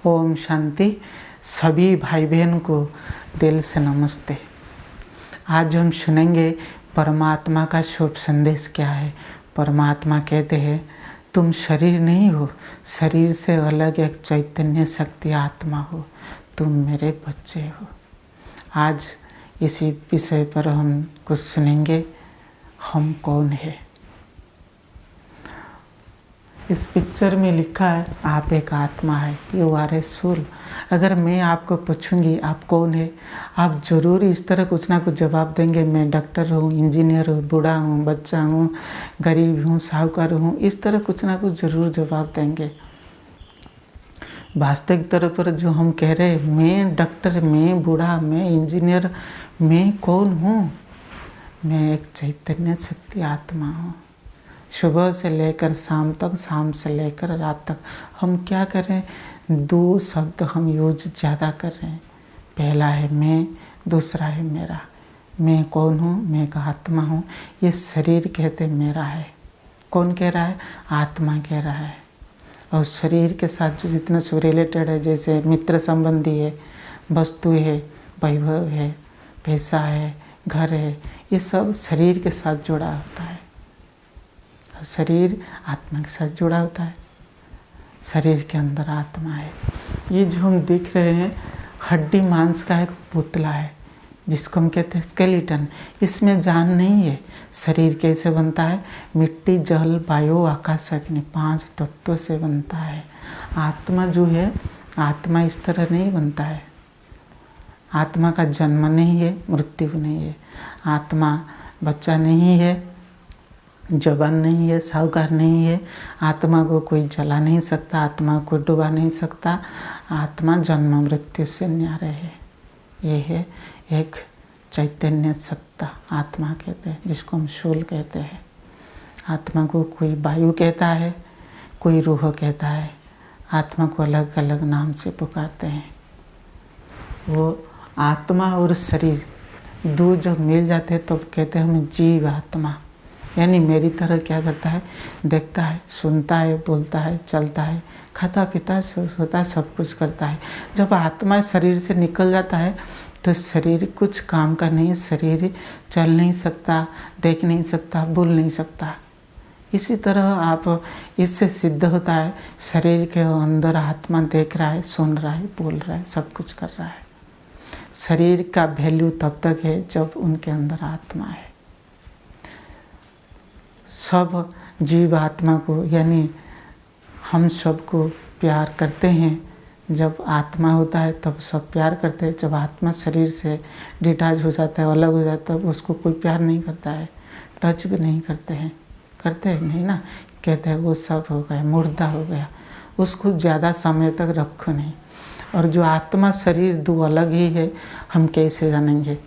ओम शांति। सभी भाई बहन को दिल से नमस्ते। आज हम सुनेंगे परमात्मा का शुभ संदेश क्या है। परमात्मा कहते हैं तुम शरीर नहीं हो, शरीर से अलग एक चैतन्य शक्ति आत्मा हो, तुम मेरे बच्चे हो। आज इसी विषय पर हम कुछ सुनेंगे। हम कौन है। इस पिक्चर में लिखा है आप एक आत्मा है, यू आर ए सोल। अगर मैं आपको पूछूंगी आप कौन है, आप ज़रूर इस तरह कुछ ना कुछ जवाब देंगे। मैं डॉक्टर हूँ, इंजीनियर हूँ, बूढ़ा हूँ, बच्चा हूँ, गरीब हूँ, साहूकार हूँ, इस तरह कुछ ना कुछ ज़रूर जवाब देंगे। वास्तविक तौर पर जो हम कह रहे हैं मैं डॉक्टर, मैं बूढ़ा, मैं इंजीनियर, मैं कौन हूँ? मैं एक चैतन्य शक्ति आत्मा हूँ। सुबह से लेकर शाम तक, शाम से लेकर रात तक हम क्या कर रहे हैं? दो शब्द हम यूज ज़्यादा कर रहे हैं। पहला है मैं, दूसरा है मेरा। मैं कौन हूँ? मैं एक आत्मा हूँ। ये शरीर कहते मेरा है। कौन कह रहा है? आत्मा कह रहा है। और शरीर के साथ जो जितना सब रिलेटेड है, जैसे मित्र संबंधी है, वस्तु है, वैभव है, पैसा है, घर है, ये सब शरीर के साथ जुड़ा होता है। शरीर आत्मा के साथ जुड़ा होता है। शरीर के अंदर आत्मा है। ये जो हम देख रहे हैं हड्डी मांस का एक पुतला है जिसको हम कहते हैं स्केलेटन। इसमें जान नहीं है। शरीर कैसे बनता है? मिट्टी, जल, वायु, आकाश, अग्नि, 5 तत्वों से बनता है। आत्मा जो है, आत्मा इस तरह नहीं बनता है। आत्मा का जन्म नहीं है, मृत्यु नहीं है। आत्मा बच्चा नहीं है, जवान नहीं है, साहूकार नहीं है। आत्मा को कोई जला नहीं सकता, आत्मा को डुबा नहीं सकता। आत्मा जन्म मृत्यु से न्यारे है। ये है एक चैतन्य सत्ता, आत्मा कहते हैं, जिसको हम सोल कहते हैं। आत्मा को कोई वायु कहता है, कोई रूह कहता है। आत्मा को अलग अलग नाम से पुकारते हैं। वो आत्मा और शरीर दो जब मिल जाते हैं तो कहते हैं हम जीव आत्मा। यानी मेरी तरह क्या करता है? देखता है, सुनता है, बोलता है, चलता है, खाता पीता है, सोता है, सब कुछ करता है। जब आत्मा शरीर से निकल जाता है तो शरीर कुछ काम का नहीं। शरीर चल नहीं सकता, देख नहीं सकता, बोल नहीं सकता। इसी तरह आप इससे सिद्ध होता है शरीर के अंदर आत्मा देख रहा है, सुन रहा है, बोल रहा है, सब कुछ कर रहा है। शरीर का वैल्यू तब तक है जब उनके अंदर आत्मा है। सब जीव आत्मा को, यानी हम सबको प्यार करते हैं। जब आत्मा होता है तब सब प्यार करते हैं। जब आत्मा शरीर से डिटैच हो जाता है, अलग हो जाता है, उसको कोई प्यार नहीं करता है, टच भी नहीं करते हैं। करते हैं नहीं ना, कहते हैं वो सब हो गया, मुर्दा हो गया, उसको ज़्यादा समय तक रखो नहीं। और जो आत्मा शरीर दो अलग ही है, हम कैसे जानेंगे?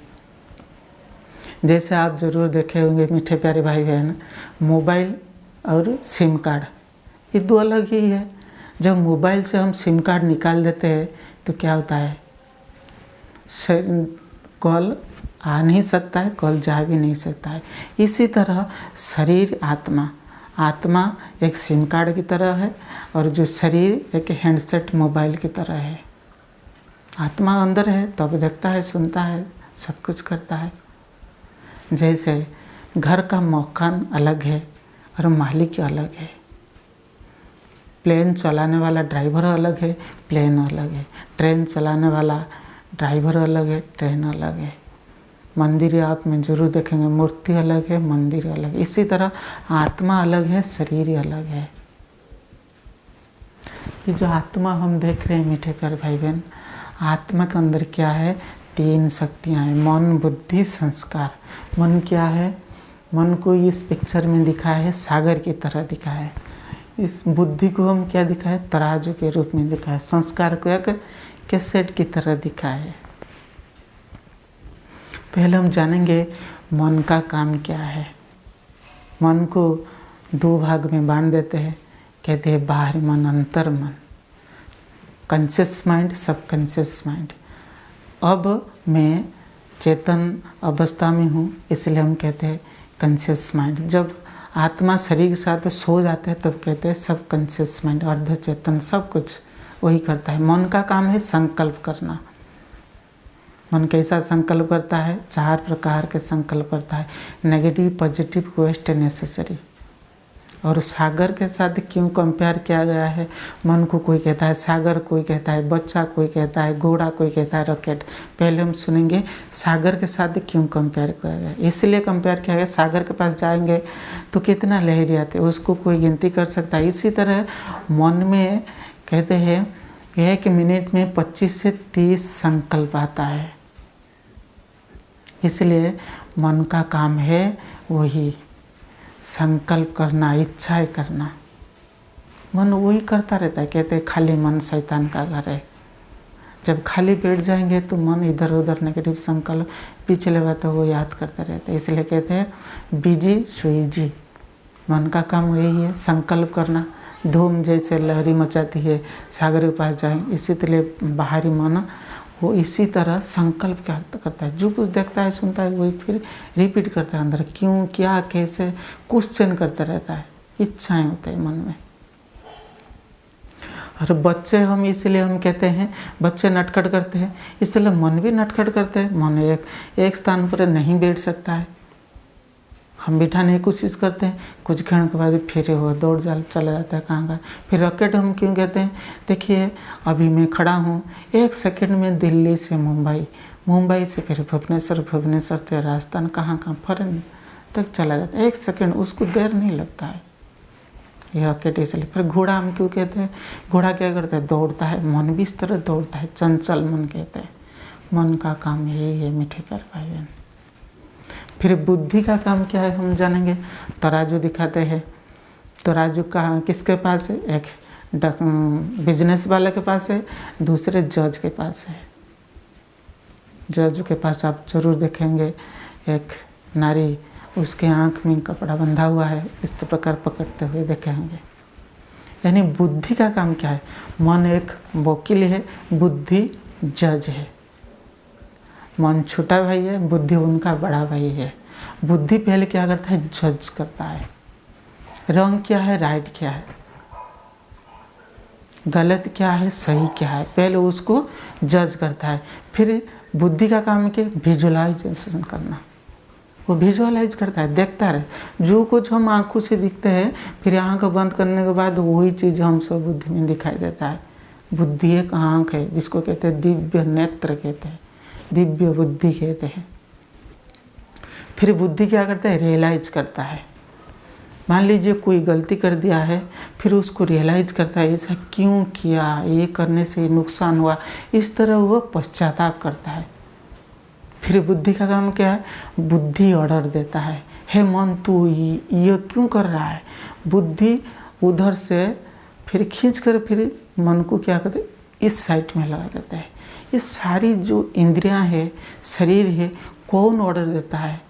जैसे आप ज़रूर देखे होंगे मीठे प्यारे भाई बहन, मोबाइल और सिम कार्ड ये दो अलग ही है। जब मोबाइल से हम सिम कार्ड निकाल देते हैं तो क्या होता है? कॉल आ नहीं सकता है, कॉल जा भी नहीं सकता है। इसी तरह शरीर आत्मा, आत्मा एक सिम कार्ड की तरह है और जो शरीर एक हैंडसेट मोबाइल की तरह है। आत्मा अंदर है तब देखता है, सुनता है, सब कुछ करता है। जैसे घर का मकान अलग है और मालिक अलग है। प्लेन चलाने वाला ड्राइवर अलग है, प्लेन अलग है। ट्रेन चलाने वाला ड्राइवर अलग है, ट्रेन अलग है। मंदिर आप में जरूर देखेंगे मूर्ति अलग है, मंदिर अलग है। इसी तरह आत्मा अलग है, शरीर अलग है। ये जो आत्मा हम देख रहे हैं मीठे प्यारे भाई बहन, आत्मा के अंदर क्या है? 3 शक्तियाँ हैं, मन, बुद्धि, संस्कार। मन क्या है? मन को इस पिक्चर में दिखाया है सागर की तरह दिखाया है। इस बुद्धि को हम क्या दिखाए? तराजू के रूप में दिखाया है। संस्कार को एक कैसेट की तरह दिखाया है। पहले हम जानेंगे मन का काम क्या है। मन को 2 भाग में बांट देते हैं। कहते हैं बाहरी मन, अंतर मन, कॉन्शियस माइंड, सबकॉन्शियस माइंड। अब मैं चेतन अवस्था में हूँ, इसलिए हम कहते हैं कॉन्शियस माइंड। जब आत्मा शरीर के साथ सो जाते हैं तब कहते हैं सब कॉन्शियस माइंड, अर्ध चेतन, सब कुछ वही करता है। मन का काम है संकल्प करना। मन कैसा संकल्प करता है? 4 प्रकार के संकल्प करता है, नेगेटिव, पॉजिटिव, वेस्ट, नेसेसरी। और सागर के साथ क्यों कंपेयर किया गया है? मन को कोई कहता है सागर, कोई कहता है बच्चा, कोई कहता है घोड़ा, कोई कहता है रॉकेट। पहले हम सुनेंगे सागर के साथ क्यों कंपेयर किया गया। इसलिए कंपेयर किया गया, सागर के पास जाएंगे तो कितना लहरी आते, उसको कोई गिनती कर सकता है। इसी तरह मन में कहते हैं 1 मिनट में 25 से 30 संकल्प आता है। इसलिए मन का काम है वही संकल्प करना, इच्छाएं करना। मन वही करता रहता है। कहते हैं खाली मन शैतान का घर है। जब खाली बैठ जाएंगे तो मन इधर उधर नेगेटिव संकल्प पिछले बातों को याद करते रहते हैं। इसलिए कहते हैं बिजी सुई जी। मन का काम यही है, संकल्प करना। धूम जैसे लहरी मचाती है, सागर के पास जाएंगे, इसी तरह बाहरी मन वो इसी तरह संकल्प करता है। जो कुछ देखता है सुनता है वही फिर रिपीट करता है अंदर, क्यों, क्या, कैसे, क्वेश्चन करता रहता है। इच्छाएं होते हैं मन में। और बच्चे हम इसलिए हम कहते हैं बच्चे नटखट करते हैं, इसलिए मन भी नटखट करते हैं। मन एक स्थान पर नहीं बैठ सकता है। हम बिठाने की कोशिश करते हैं, कुछ क्षण के बाद फिर वो दौड़ चला जाता है कहाँ का। फिर रॉकेट हम क्यों कहते हैं? देखिए अभी मैं खड़ा हूँ, 1 सेकंड में दिल्ली से मुंबई, मुंबई से फिर भुवनेश्वर, भुवनेश्वर से राजस्थान, कहाँ फॉरेन तक चला जाता है। 1 सेकंड, उसको देर नहीं लगता है ये रॉकेट। इसलिए फिर घोड़ा हम क्यों कहते हैं? घोड़ा क्या करता है? दौड़ता है। मन भी इस तरह दौड़ता है, चंचल मन कहते हैं। मन का काम यही है मीठे प्यारे भाई बहन। फिर बुद्धि का काम क्या है हम जानेंगे। तराजू दिखाते हैं। तराजू का किसके पास है? एक बिजनेस वाले के पास है, दूसरे जज के पास है। जज के पास आप जरूर देखेंगे एक नारी, उसके आँख में कपड़ा बंधा हुआ है, इस प्रकार पकड़ते हुए देखेंगे। यानी बुद्धि का काम क्या है? मन एक वकील है, बुद्धि जज है। मन छोटा भाई है, बुद्धि उनका बड़ा भाई है। बुद्धि पहले क्या करता है? जज करता है। रंग क्या है, राइट क्या है, गलत क्या है, सही क्या है, पहले उसको जज करता है। फिर बुद्धि का काम है विजुअलाइजेशन करना। वो विजुअलाइज करता है, देखता रहे। जो कुछ हम आंखों से दिखते हैं, फिर आँख बंद करने के बाद वही चीज़ हम सब बुद्धि में दिखाई देता है। बुद्धि एक आँख है जिसको कहते हैं दिव्य नेत्र कहते हैं, दिव्य बुद्धि कहते हैं। फिर बुद्धि क्या करता है? रियलाइज करता है। मान लीजिए कोई गलती कर दिया है, फिर उसको रियलाइज करता है ऐसा क्यों किया, ये करने से नुकसान हुआ, इस तरह वो पश्चाताप करता है। फिर बुद्धि का काम क्या है? बुद्धि ऑर्डर देता है, हे मन तू ये क्यों कर रहा है। बुद्धि उधर से फिर खींच कर फिर मन को क्या करते, इस साइड में लगा देता है। ये सारी जो इंद्रियां है, शरीर है, कौन ऑर्डर देता है?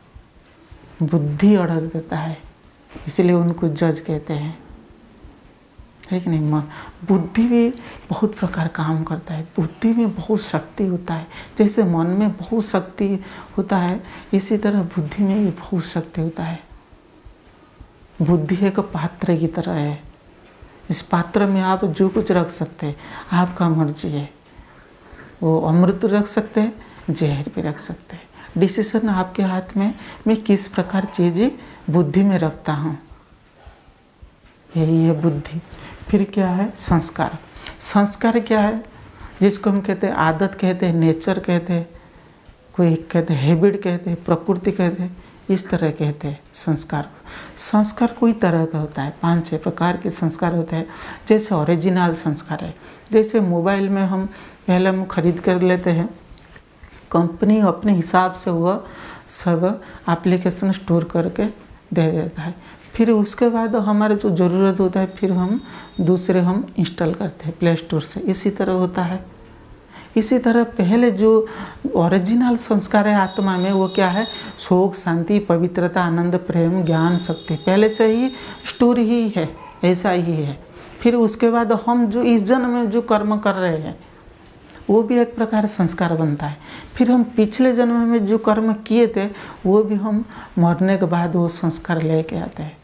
बुद्धि ऑर्डर देता है। इसलिए उनको जज कहते हैं, है कि नहीं। बुद्धि भी बहुत प्रकार काम करता है। बुद्धि में बहुत शक्ति होता है। जैसे मन में बहुत शक्ति होता है, इसी तरह बुद्धि में भी बहुत शक्ति होता है। बुद्धि एक पात्र की तरह है। इस पात्र में आप जो कुछ रख सकते हैं, आपका मर्जी है। वो अमृत रख सकते हैं, जहर भी रख सकते हैं। डिसीजन आपके हाथ में, मैं किस प्रकार चीज़ें बुद्धि में रखता हूँ, यही है बुद्धि। फिर क्या है? संस्कार। संस्कार क्या है? जिसको हम कहते हैं आदत कहते हैं, नेचर कहते हैं, कोई कहते हैं हैबिट कहते हैं, प्रकृति कहते हैं, इस तरह कहते हैं संस्कार को। संस्कार कोई तरह का होता है, 5-6 प्रकार के संस्कार होते हैं। जैसे ओरिजिनल संस्कार है, जैसे मोबाइल में हम पहले हम खरीद कर लेते हैं, कंपनी अपने हिसाब से वह सब एप्लीकेशन स्टोर करके दे देता है। फिर उसके बाद हमारे जो ज़रूरत होता है फिर हम दूसरे हम इंस्टॉल करते हैं प्ले स्टोर से। इसी तरह होता है। इसी तरह पहले जो ओरिजिनल संस्कार है आत्मा में, वो क्या है? शोक, शांति, पवित्रता, आनंद, प्रेम, ज्ञान, शक्ति, पहले से ही स्टोर ही है, ऐसा ही है। फिर उसके बाद हम जो इस जन्म में जो कर्म कर रहे हैं वो भी एक प्रकार संस्कार बनता है। फिर हम पिछले जन्म में जो कर्म किए थे वो भी हम मरने के बाद वो संस्कार लेके आते हैं।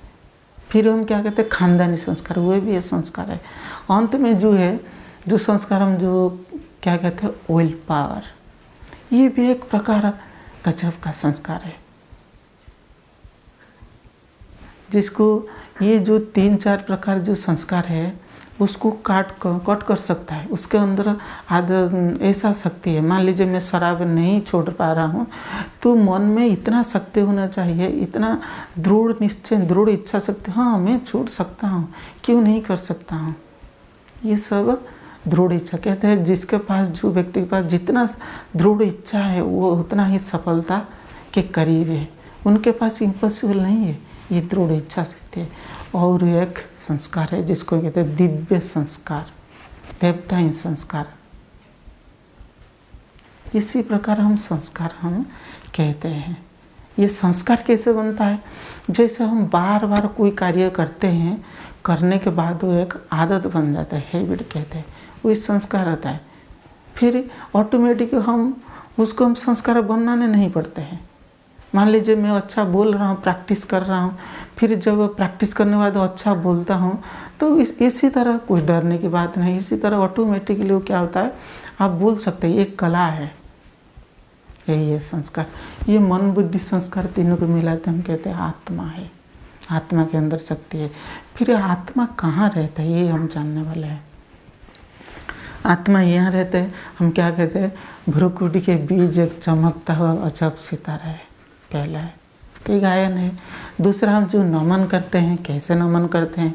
फिर हम क्या कहते हैं? खानदानी संस्कार, वो भी ये संस्कार है। अंत में जो है, जो संस्कार हम जो क्या कहते हैं विल पावर, ये भी एक प्रकार गजब का संस्कार है, जिसको ये जो 3-4 प्रकार जो संस्कार है उसको कट कर सकता है। उसके अंदर ऐसा शक्ति है। मान लीजिए मैं शराब नहीं छोड़ पा रहा हूँ, तो मन में इतना शक्ति होना चाहिए, इतना दृढ़ निश्चय, दृढ़ इच्छा शक्ति, हाँ मैं छोड़ सकता हूँ, क्यों नहीं कर सकता हूँ। ये सब दृढ़ इच्छा कहते हैं। जिसके पास, जो व्यक्ति के पास जितना दृढ़ इच्छा है वो उतना ही सफलता के करीब है। उनके पास इम्पॉसिबल नहीं है, ये दृढ़ इच्छा शक्ति है। और एक संस्कार है जिसको कहते हैं दिव्य संस्कार, देवताई संस्कार। इसी प्रकार हम संस्कार हम कहते हैं। ये संस्कार कैसे बनता है? जैसे हम बार बार कोई कार्य करते हैं, करने के बाद वो एक आदत बन जाता है, हैबिट कहते हैं, वो संस्कार आता है। फिर ऑटोमेटिक हम संस्कार बनाने नहीं पड़ते हैं। मान लीजिए मैं अच्छा बोल रहा हूँ, प्रैक्टिस कर रहा हूँ, फिर जब प्रैक्टिस करने के बाद अच्छा बोलता हूँ, तो इसी तरह कोई डरने की बात नहीं, इसी तरह ऑटोमेटिकली क्या होता है, आप बोल सकते हैं। एक कला है, यही है संस्कार। ये मन बुद्धि संस्कार तीनों को मिलाते हम कहते हैं आत्मा है। आत्मा के अंदर शक्ति है। फिर आत्मा कहाँ रहता है, ये हम जानने वाले हैं। आत्मा यहाँ रहते हैं, हम क्या कहते हैं, भ्रुकुटी के बीज एक चमकता हुआ अजब सितारा है। पहला है ये गायन है। दूसरा, हम जो नमन करते हैं, कैसे नमन करते हैं,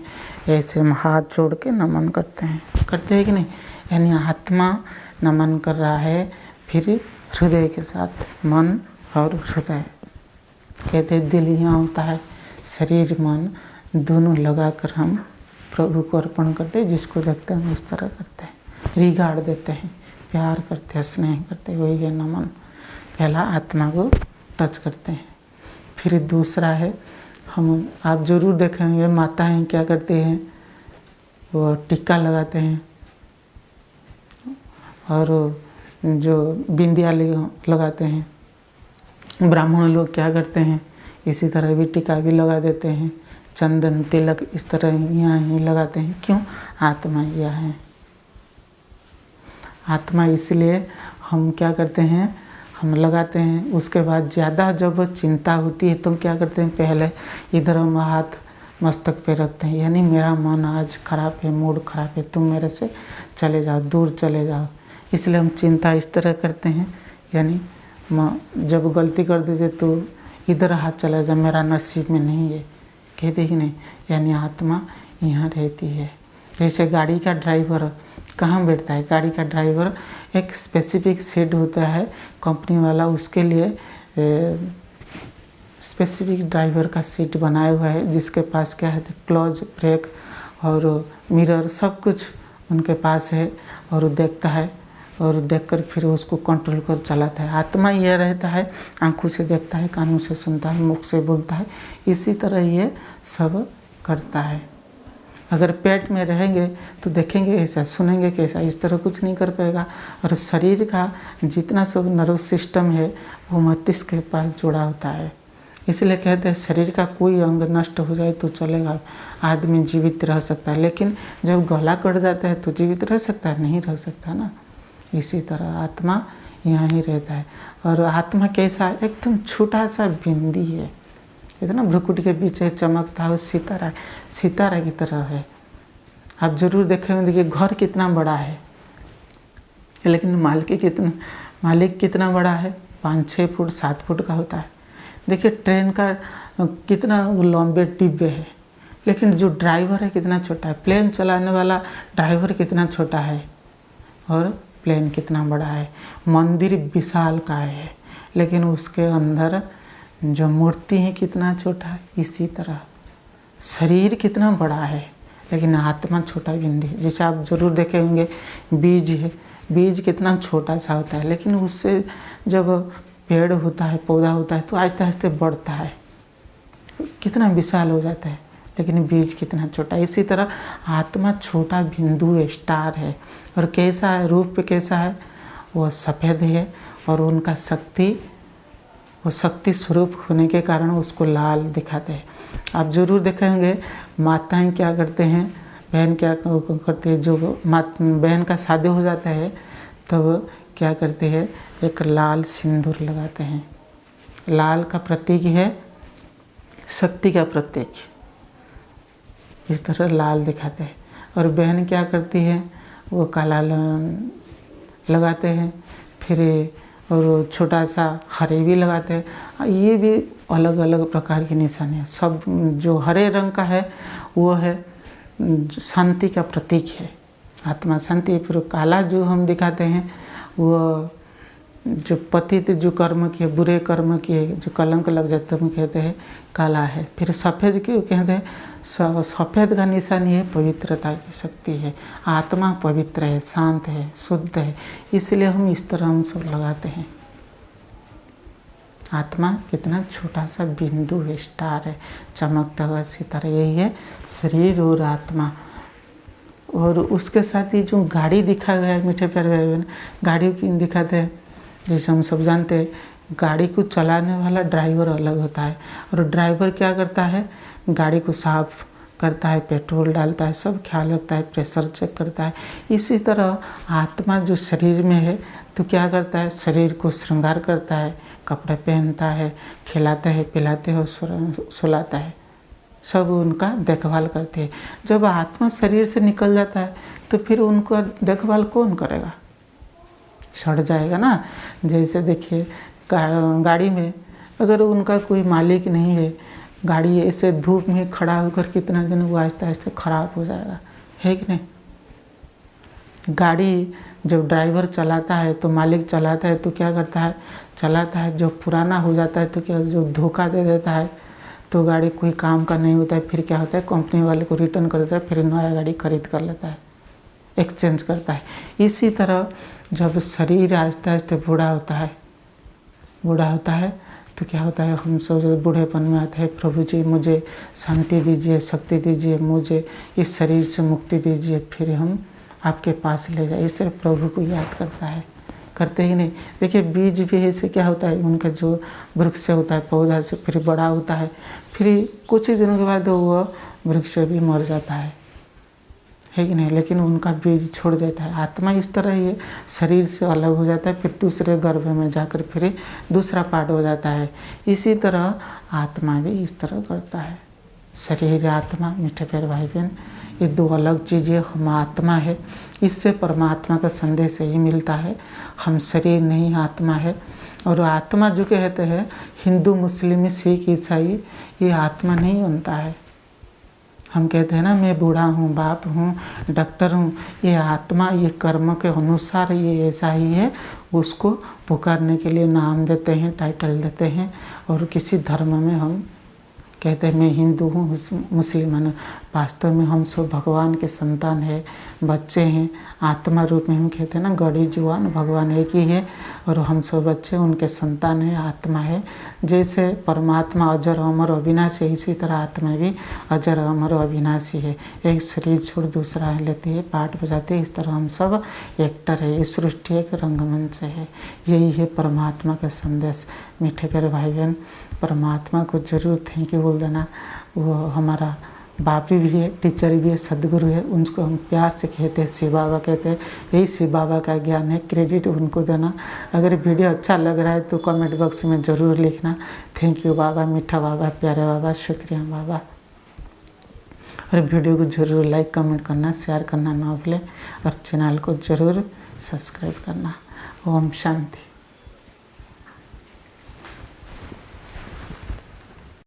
ऐसे हम हाथ जोड़ के नमन करते हैं कि नहीं, यानी आत्मा नमन कर रहा है। फिर हृदय के साथ, मन और हृदय कहते हैं दिल यहाँ होता है, शरीर मन दोनों लगाकर हम प्रभु को अर्पण करते हैं। जिसको देखते हैं उस तरह करते हैं, रिगार्ड देते हैं, प्यार करते हैं, स्नेह करते हैं, वही है नमन। पहला आत्मा को टच करते हैं। फिर दूसरा है, हम आप जरूर देखेंगे माताएं क्या करती हैं, वो टीका लगाते हैं और जो बिंदिया लगाते हैं। ब्राह्मण लोग क्या करते हैं, इसी तरह भी टीका भी लगा देते हैं, चंदन तिलक इस तरह यहाँ ही लगाते हैं। क्यों? आत्मा यह है। आत्मा इसलिए हम क्या करते हैं, हम लगाते हैं। उसके बाद ज़्यादा जब चिंता होती है तो क्या करते हैं, पहले इधर हम हाथ मस्तक पे रखते हैं, यानी मेरा मन आज खराब है, मूड खराब है, तुम मेरे से चले जाओ, दूर चले जाओ। इसलिए हम चिंता इस तरह करते हैं, यानी जब गलती कर देते तो इधर हाथ चला जाए, मेरा नसीब में नहीं है, कहते ही नहीं, यानी आत्मा यहाँ रहती है। जैसे गाड़ी का ड्राइवर कहाँ बैठता है, गाड़ी का ड्राइवर एक स्पेसिफिक सीट होता है कंपनी वाला, उसके लिए स्पेसिफिक ड्राइवर का सीट बनाया हुआ है, जिसके पास क्या है, क्लच, ब्रेक और मिरर सब कुछ उनके पास है, और देखता है और देखकर फिर उसको कंट्रोल कर चलाता है। आत्मा यह रहता है, आंखों से देखता है, कानों से सुनता है, मुख से बोलता है, इसी तरह ये सब करता है। अगर पेट में रहेंगे तो देखेंगे कैसा, सुनेंगे कैसा, इस तरह कुछ नहीं कर पाएगा। और शरीर का जितना सब नर्वस सिस्टम है वो मस्तिष्क के पास जुड़ा होता है। इसलिए कहते हैं शरीर का कोई अंग नष्ट हो जाए तो चलेगा, आदमी जीवित रह सकता है, लेकिन जब गला कट जाता है तो जीवित रह सकता है, नहीं रह सकता ना। इसी तरह आत्मा यहाँ ही रहता है। और आत्मा कैसा है, एकदम छोटा सा बिंदी है, इतना भ्रुकुटी के बीच है, चमकता है, सितारा, सितारा की तरह है। आप जरूर देखेंगे, देखिए घर कितना बड़ा है, लेकिन मालिक कितना बड़ा है, 5-6 फुट 7 फुट का होता है। देखिए ट्रेन का कितना लंबे डिब्बे है, लेकिन जो ड्राइवर है कितना छोटा है। प्लेन चलाने वाला ड्राइवर कितना छोटा है और प्लेन कितना बड़ा है। मंदिर विशाल का है, लेकिन उसके अंदर जो मूर्ति है कितना छोटा है। इसी तरह शरीर कितना बड़ा है, लेकिन आत्मा छोटा बिंदी है। जैसे आप जरूर देखे होंगे बीज है, बीज कितना छोटा सा होता है, लेकिन उससे जब पेड़ होता है, पौधा होता है, तो आहिस्ते आहिस्ते बढ़ता है, कितना विशाल हो जाता है, लेकिन बीज कितना छोटा है। इसी तरह आत्मा छोटा बिंदु है, स्टार है। और कैसा है, रूप पे कैसा है, वो सफ़ेद है, और उनका वो शक्ति स्वरूप होने के कारण उसको लाल दिखाते हैं। आप जरूर देखेंगे माताएं क्या करते हैं, बहन क्या करती है, जो बहन का शादी हो जाता है तब क्या करते हैं, एक लाल सिंदूर लगाते हैं। लाल का प्रतीक है शक्ति का प्रतीक, इस तरह लाल दिखाते हैं। और बहन क्या करती है, वो काला लगाते हैं, फिर और छोटा सा हरे भी लगाते हैं। ये भी अलग अलग प्रकार की निशानी है। सब जो हरे रंग का है वो है शांति का प्रतीक है, आत्मा शांति। फिर काला जो हम दिखाते हैं वो जो पतित जो कर्म किए, बुरे कर्म किए, जो कलंक लग जाते हैं, हम कहते हैं काला है। फिर सफ़ेद क्यों कहते हैं, सफ़ेद का निशानी है पवित्रता की शक्ति है, आत्मा पवित्र है, शांत है, शुद्ध है, इसलिए हम इस तरह हम सब लगाते हैं। आत्मा कितना छोटा सा बिंदु है, स्टार है, चमकता हुआ सितारा, यही है शरीर और आत्मा। और उसके साथ ही जो गाड़ी दिखा गया है मीठे प्यारे भाई बहन, गाड़ी की दिखाते हैं, जैसे हम सब जानते हैं गाड़ी को चलाने वाला ड्राइवर अलग होता है, और ड्राइवर क्या करता है, गाड़ी को साफ करता है, पेट्रोल डालता है, सब ख्याल रखता है, प्रेशर चेक करता है। इसी तरह आत्मा जो शरीर में है तो क्या करता है, शरीर को श्रृंगार करता है, कपड़े पहनता है, खिलाता है, पिलाते है, सुलाता है, सब उनका देखभाल करते हैं। जब आत्मा शरीर से निकल जाता है तो फिर उनका देखभाल कौन करेगा, सड़ जाएगा ना। जैसे देखिए गाड़ी में अगर उनका कोई मालिक नहीं है, गाड़ी ऐसे धूप में खड़ा होकर कितना दिन वो आहिस्ते आहिस्ते ख़राब हो जाएगा, है कि नहीं। गाड़ी जब ड्राइवर चलाता है तो मालिक चलाता है तो क्या करता है, चलाता है, जब पुराना हो जाता है तो क्या, जो धोखा दे देता है तो गाड़ी कोई काम का नहीं होता है, फिर क्या होता है, कंपनी वाले को रिटर्न कर देता है, फिर नया गाड़ी खरीद कर लेता है, एक्सचेंज करता है। इसी तरह जब शरीर आहिस्ते आहिस्ते बूढ़ा होता है तो क्या होता है, हम सब जो बूढ़ेपन में आते हैं, प्रभु जी मुझे शांति दीजिए, शक्ति दीजिए, मुझे इस शरीर से मुक्ति दीजिए, फिर हम आपके पास ले जाए, इसे प्रभु को याद करता है, करते ही नहीं। देखिए बीज भी ऐसे क्या होता है, उनका जो वृक्ष से होता है, पौधा से फिर बड़ा होता है, फिर कुछ ही दिनों के बाद वो वृक्ष भी मर जाता है कि नहीं, लेकिन उनका बीज छोड़ देता है। आत्मा इस तरह ही शरीर से अलग हो जाता है, फिर दूसरे गर्भ में जाकर फिर दूसरा पार्ट हो जाता है। इसी तरह आत्मा भी इस तरह करता है। शरीर आत्मा, मीठे प्यारे भाई बहन, ये दो अलग चीज़ें, हम आत्मा है, इससे परमात्मा का संदेश यही मिलता है, हम शरीर नहीं आत्मा है। और आत्मा जो कहते हैं हिंदू मुस्लिम सिख ईसाई, ये आत्मा नहीं बनता है। हम कहते हैं ना मैं बूढ़ा हूँ, बाप हूँ, डॉक्टर हूँ, ये आत्मा ये कर्म के अनुसार ये ऐसा ही है, उसको पुकारने के लिए नाम देते हैं, टाइटल देते हैं। और किसी धर्म में हम कहते हैं मैं हिंदू हूँ, मुसलमान हूँ, वास्तव में हम सब भगवान के संतान है, बच्चे हैं। आत्मा रूप में हम कहते हैं ना गड़ी जुआन भगवान एक ही है, और हम सब बच्चे उनके संतान है, आत्मा है। जैसे परमात्मा अजर अमर अविनाशी है, इसी तरह आत्मा भी अजर अमर अविनाशी है। एक शरीर छोड़ दूसरा लेती है, पाठ बजाती है, इस तरह हम सब एक्टर है, इस सृष्टि एक रंगमंच है। यही है परमात्मा का संदेश। मीठे प्यारे भाई बहन, परमात्मा को जरूर थैंक यू बोल देना। वो हमारा बाप भी है, टीचर भी है, सदगुरु है, उनको हम प्यार से कहते हैं शिव बाबा कहते हैं। यही शिव बाबा का ज्ञान है, क्रेडिट उनको देना। अगर वीडियो अच्छा लग रहा है तो कमेंट बॉक्स में ज़रूर लिखना, थैंक यू बाबा, मीठा बाबा, प्यारे बाबा, शुक्रिया बाबा। और वीडियो को ज़रूर लाइक कमेंट करना, शेयर करना ना भूलें, और चैनल को ज़रूर सब्सक्राइब करना। ओम शांति।